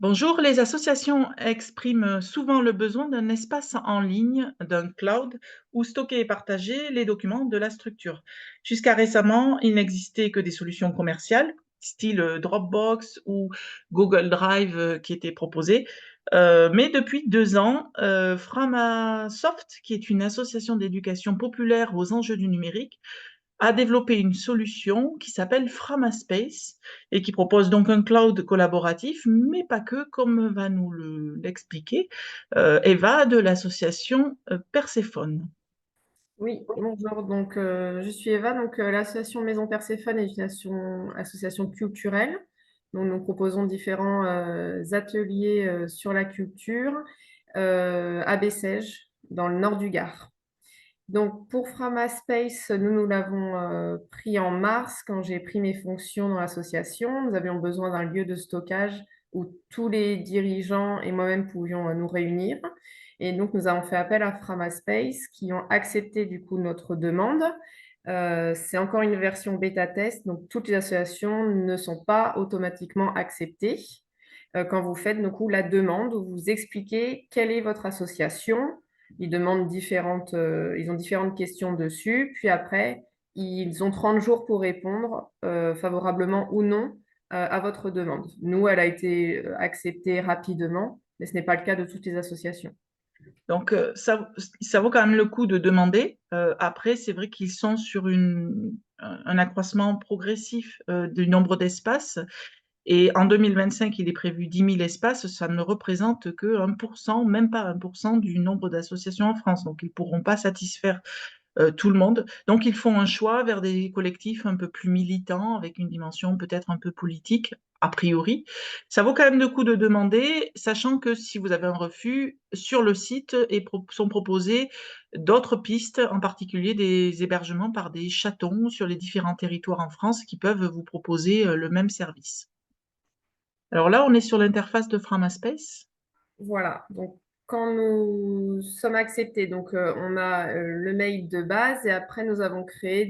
Bonjour, les associations expriment souvent le besoin d'un espace en ligne, d'un cloud, où stocker et partager les documents de la structure. Jusqu'à récemment, il n'existait que des solutions commerciales, style Dropbox ou Google Drive, qui étaient proposées. Mais depuis 2 ans, Framasoft, qui est une association d'éducation populaire aux enjeux du numérique, a développé une solution qui s'appelle Framaspace et qui propose donc un cloud collaboratif, mais pas que, comme va nous l'expliquer Eva de l'association Perséphone. Oui, bonjour. Donc, je suis Eva. Donc, l'association Maison Perséphone est une association culturelle. Donc, nous proposons différents ateliers sur la culture à Bessèges, dans le nord du Gard. Donc, pour Framaspace, nous l'avons pris en mars quand j'ai pris mes fonctions dans l'association. Nous avions besoin d'un lieu de stockage où tous les dirigeants et moi-même pouvions nous réunir. Et donc, nous avons fait appel à Framaspace qui ont accepté du coup notre demande. C'est encore une version bêta test, donc toutes les associations ne sont pas automatiquement acceptées. Quand vous faites du coup la demande, vous expliquez quelle est votre association. Ils demandent ils ont différentes questions dessus. Puis après, ils ont 30 jours pour répondre favorablement ou non à votre demande. Nous, elle a été acceptée rapidement, mais ce n'est pas le cas de toutes les associations. Donc, ça vaut quand même le coup de demander. Après, c'est vrai qu'ils sont sur un accroissement progressif du nombre d'espaces. Et en 2025, il est prévu 10 000 espaces. Ça ne représente que 1%, même pas 1% du nombre d'associations en France. Donc, ils ne pourront pas satisfaire tout le monde. Donc, ils font un choix vers des collectifs un peu plus militants, avec une dimension peut-être un peu politique, a priori. Ça vaut quand même le coup de demander, sachant que si vous avez un refus, sur le site sont proposées d'autres pistes, en particulier des hébergements par des chatons sur les différents territoires en France qui peuvent vous proposer le même service. Alors là, on est sur l'interface de Framaspace. Voilà. Donc, quand nous sommes acceptés, donc on a le mail de base et après nous avons créé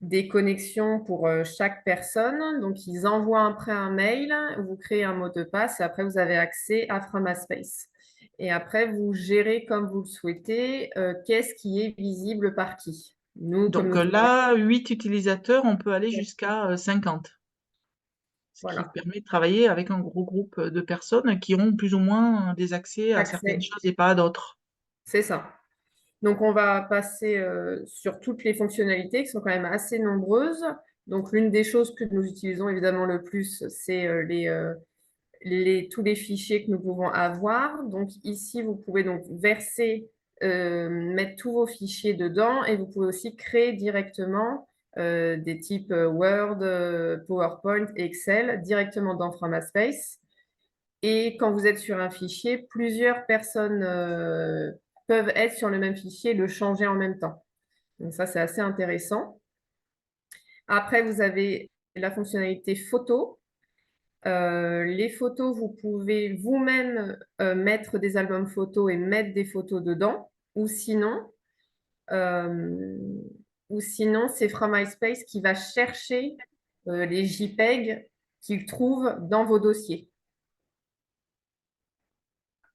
des connexions pour chaque personne. Donc, ils envoient après un mail, vous créez un mot de passe et après, vous avez accès à Framaspace. Et après, vous gérez comme vous le souhaitez, qu'est-ce qui est visible par qui. Nous, comme Donc nous sommes... là, 8 utilisateurs, on peut aller jusqu'à 50. Ce qui Voilà, permet de travailler avec un gros groupe de personnes qui ont plus ou moins des accès à certaines accès, choses et pas à d'autres. c'est ça. Donc, on va passer sur toutes les fonctionnalités qui sont quand même assez nombreuses. Donc, l'une des choses que nous utilisons évidemment le plus, c'est tous les fichiers que nous pouvons avoir. Donc ici, vous pouvez donc verser, mettre tous vos fichiers dedans et vous pouvez aussi créer directement des types Word, PowerPoint, Excel directement dans Framaspace. Et quand vous êtes sur un fichier, plusieurs personnes peuvent être sur le même fichier et le changer en même temps. Donc ça, c'est assez intéressant. Après, vous avez la fonctionnalité photo. Les photos, vous pouvez vous-même mettre des albums photos et mettre des photos dedans, euh, ou sinon c'est MySpace qui va chercher les JPEG qu'il trouve dans vos dossiers.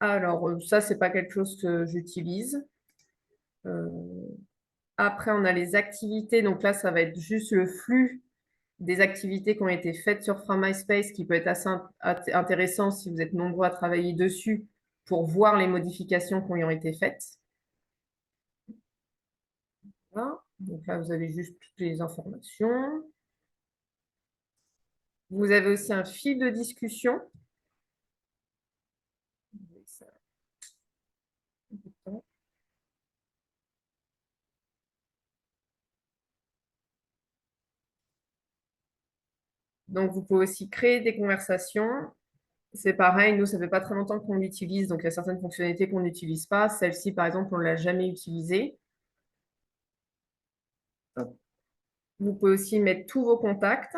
Alors, ça, c'est pas quelque chose que j'utilise. Euh, Après, on a les activités. Donc là, ça va être juste le flux des activités qui ont été faites sur MySpace qui peut être assez intéressant si vous êtes nombreux à travailler dessus pour voir les modifications qui ont été faites. Voilà. Donc là, vous avez juste toutes les informations. Vous avez aussi un fil de discussion. Donc, vous pouvez aussi créer des conversations. C'est pareil, nous, ça fait pas très longtemps qu'on l'utilise, donc il y a certaines fonctionnalités qu'on n'utilise pas. Celle-ci, par exemple, on ne l'a jamais utilisée. Vous pouvez aussi mettre tous vos contacts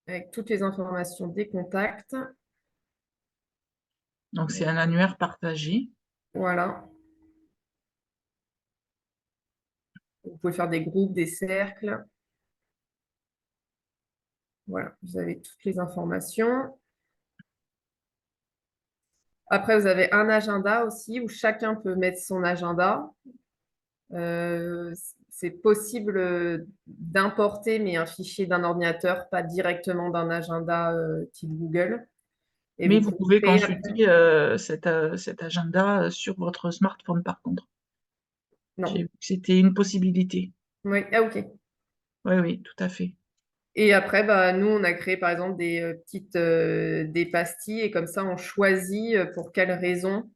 avec toutes les informations des contacts. Donc c'est un annuaire partagé. Voilà. Vous pouvez faire des groupes, des cercles. Voilà, vous avez toutes les informations. Après, vous avez un agenda aussi où chacun peut mettre son agenda. Euh, c'est possible d'importer, mais un fichier d'un ordinateur, pas directement d'un agenda type Google. Et Mais vous vous pouvez pouvez créer après. consulter cet agenda sur votre smartphone, par contre. J'ai Non. vu que c'était une possibilité. Oui, ah, ok. Oui, oui, tout à fait. Et après, bah, nous, on a créé par exemple des petites des pastilles et comme ça, on choisit pour quelles raisons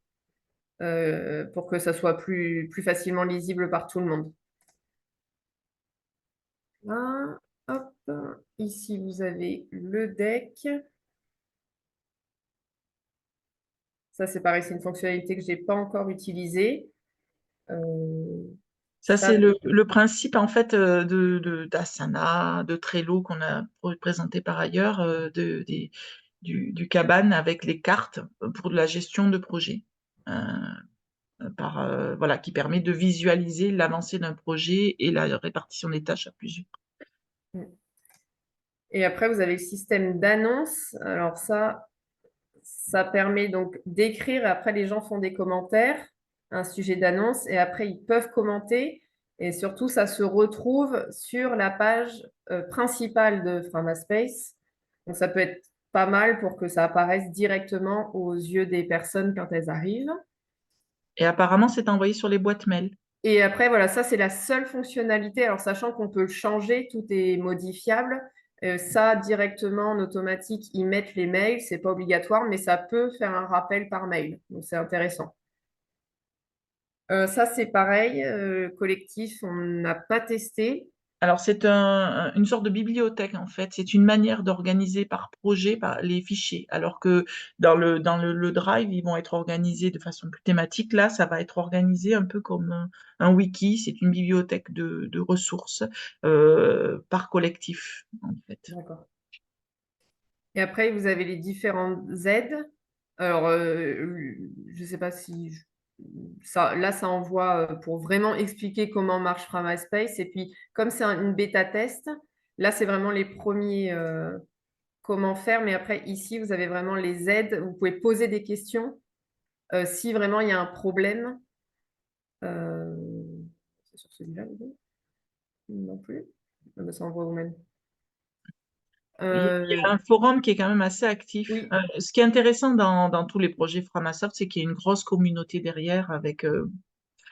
pour que ça soit plus facilement lisible par tout le monde. Là, hop, ici, vous avez le deck. Ça, c'est pareil, c'est une fonctionnalité que je n'ai pas encore utilisée. Euh, Ça, ça, c'est le principe, en fait, d'Asana, de Trello qu'on a présenté par ailleurs, du Kanban avec les cartes pour de la gestion de projet. Voilà, qui permet de visualiser l'avancée d'un projet et la répartition des tâches à plusieurs. et après, vous avez le système d'annonce. Alors ça permet donc d'écrire. Après, les gens font des commentaires, un sujet d'annonce, et après, ils peuvent commenter. Et surtout, ça se retrouve sur la page principale de Framaspace. Donc, ça peut être pas mal pour que ça apparaisse directement aux yeux des personnes quand elles arrivent. Et apparemment, c'est envoyé sur les boîtes mail. Et après, voilà, ça, c'est la seule fonctionnalité. Alors, sachant qu'on peut le changer, tout est modifiable. Ça, directement, en automatique, ils mettent les mails. C'est pas obligatoire, mais ça peut faire un rappel par mail. Donc, c'est intéressant. Ça, c'est pareil. Collectif, on n'a pas testé. Alors, c'est une sorte de bibliothèque, en fait. C'est une manière d'organiser par projet les fichiers. Alors que le Drive, ils vont être organisés de façon plus thématique. Là, ça va être organisé un peu comme un wiki. C'est une bibliothèque de ressources par collectif, en fait. D'accord. Et après, vous avez les différentes aides. Alors, je ne sais pas si ça, là, ça envoie pour vraiment expliquer comment marche Framaspace. Et puis, comme c'est une bêta test, là, c'est vraiment les premiers comment faire. Mais après, ici, vous avez vraiment les aides. Vous pouvez poser des questions si vraiment il y a un problème. Euh, c'est sur celui-là, vous non plus. Ah ben, ça envoie vous-même. Il y Euh, a un forum qui est quand même assez actif. oui, Ce qui est intéressant dans tous les projets Framasoft, c'est qu'il y a une grosse communauté derrière avec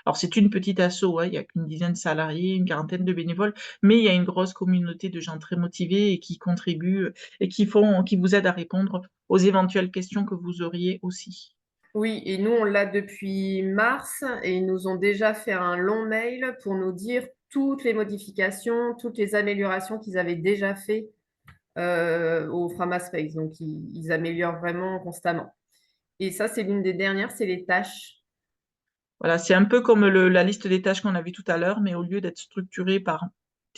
alors, c'est une petite asso, ouais, il y a qu'une dizaine de salariés, une quarantaine de bénévoles, mais il y a une grosse communauté de gens très motivés et qui contribuent et qui vous aident à répondre aux éventuelles questions que vous auriez aussi. oui, et nous, on l'a depuis mars et ils nous ont déjà fait un long mail pour nous dire toutes les modifications, toutes les améliorations qu'ils avaient déjà fait au Framaspace. Donc, ils améliorent vraiment constamment. Et ça, c'est l'une des dernières, c'est les tâches. Voilà, c'est un peu comme la liste des tâches qu'on a vue tout à l'heure, mais au lieu d'être structuré par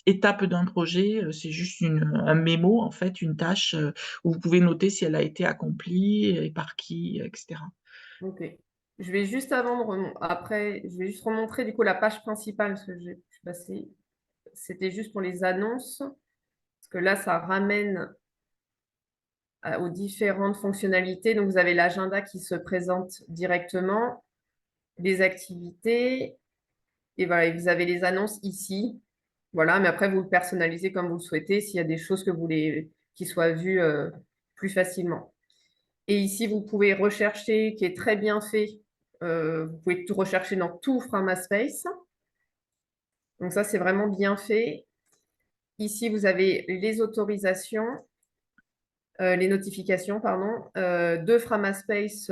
étape d'un projet, c'est juste un mémo, en fait, une tâche où vous pouvez noter si elle a été accomplie et par qui, etc. Ok. Je vais juste avant de après, je vais juste remontrer du coup la page principale parce que j'ai passé. C'était juste pour les annonces parce que là, ça ramène aux différentes fonctionnalités. Donc, vous avez l'agenda qui se présente directement, les activités, et voilà, et vous avez les annonces ici. Voilà, mais après, vous le personnalisez comme vous le souhaitez s'il y a des choses que vous voulez qui soient vues plus facilement. Et ici, vous pouvez rechercher, qui est très bien fait. Vous pouvez tout rechercher dans tout Framaspace. Donc ça, c'est vraiment bien fait. Ici, vous avez les autorisations. Les notifications, pardon, de Framaspace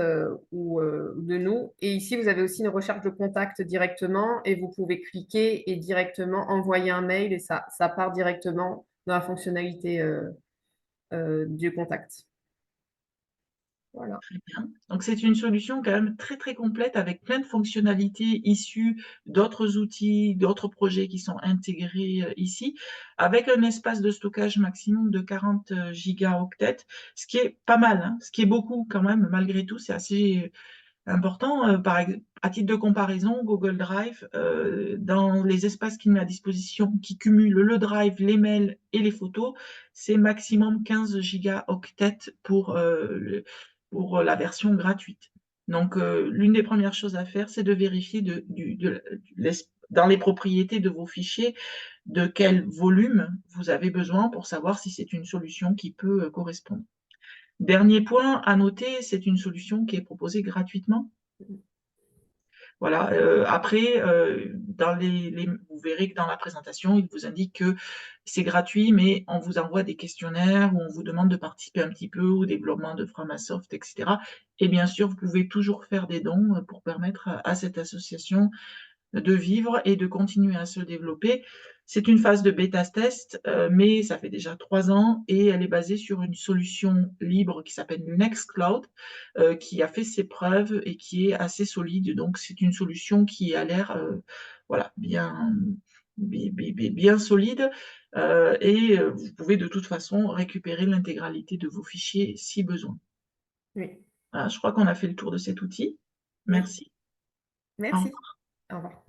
ou de nous. Et ici, vous avez aussi une recherche de contact directement et vous pouvez cliquer et directement envoyer un mail et ça part directement dans la fonctionnalité du contact. Voilà. Très bien. Donc, c'est une solution quand même très, très complète avec plein de fonctionnalités issues d'autres outils, d'autres projets qui sont intégrés ici, avec un espace de stockage maximum de 40 gigaoctets, ce qui est pas mal, hein, ce qui est beaucoup quand même, malgré tout, c'est assez. important. À titre de comparaison, Google Drive, dans les espaces qu'il met à disposition, qui cumulent le Drive, les mails et les photos, c'est maximum 15 gigaoctets pour la version gratuite. Donc, l'une des premières choses à faire, c'est de vérifier dans les propriétés de vos fichiers de quel volume vous avez besoin pour savoir si c'est une solution qui peut correspondre. Dernier point à noter, c'est une solution qui est proposée gratuitement. Voilà. Après, vous verrez que dans la présentation, il vous indique que c'est gratuit, mais on vous envoie des questionnaires où on vous demande de participer un petit peu au développement de Framasoft, etc. Et bien sûr, vous pouvez toujours faire des dons pour permettre à cette association de vivre et de continuer à se développer. C'est une phase de bêta test, mais ça fait déjà 3 ans et elle est basée sur une solution libre qui s'appelle Nextcloud, qui a fait ses preuves et qui est assez solide. Donc c'est une solution qui a l'air voilà, bien solide, et vous pouvez de toute façon récupérer l'intégralité de vos fichiers si besoin. Oui, Voilà, je crois qu'on a fait le tour de cet outil. oui, Merci. Au merci. revoir. Au revoir.